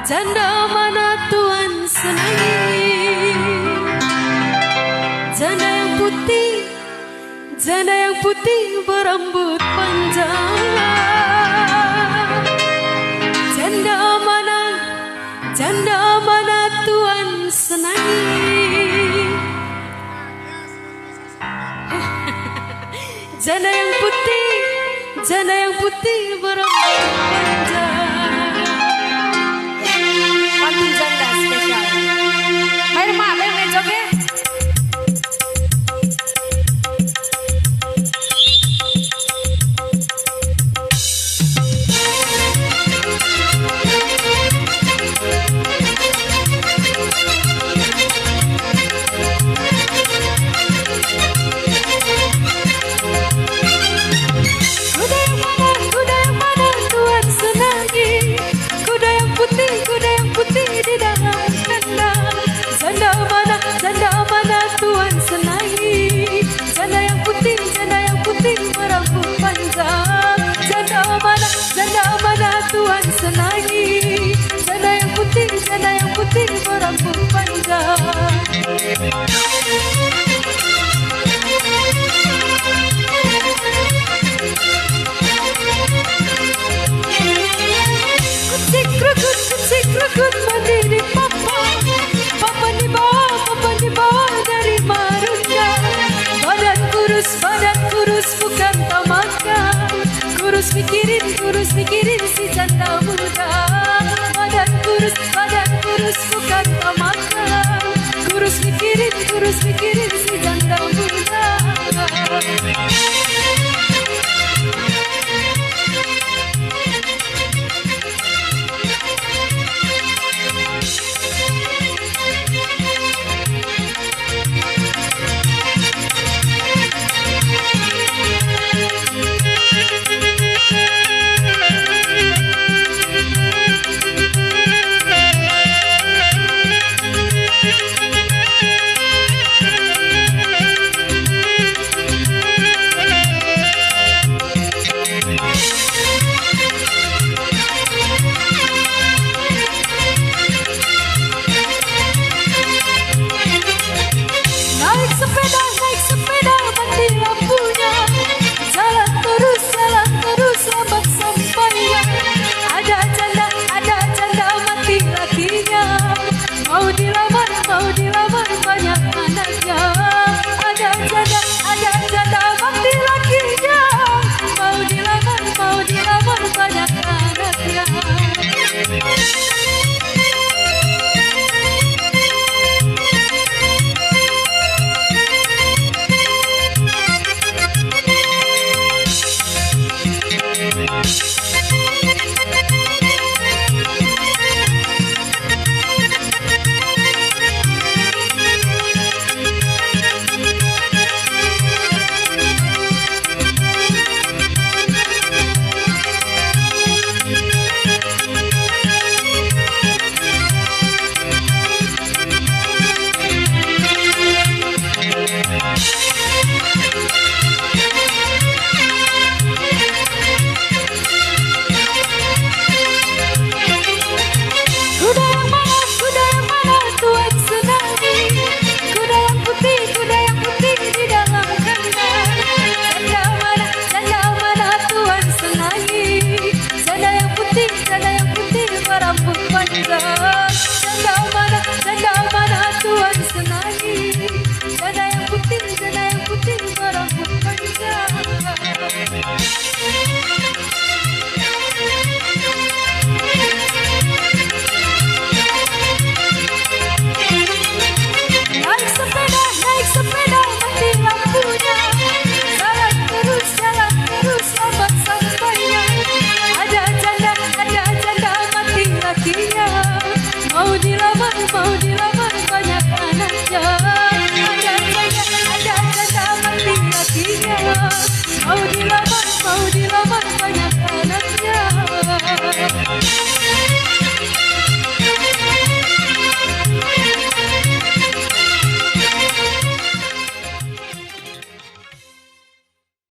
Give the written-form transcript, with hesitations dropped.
Janda mana Tuhan senangi? Janda yang putih berambut panjang. Janda mana Tuhan senangi? Janda yang putih berambut panjang. Pantun janda spesial. Main joget. Janda mana Tuhan senangi? Janda yang putih berambut panjang. Janda mana Tuhan senangi? Janda yang putih berambut panjang. Kucing rukut mandi di papa. Papa di bawah dari marunda. Badan kurus bukan tamakan. Kurus mikirin si janda muda. Badan kurus bukan tamakan. Kurus mikirin si janda muda.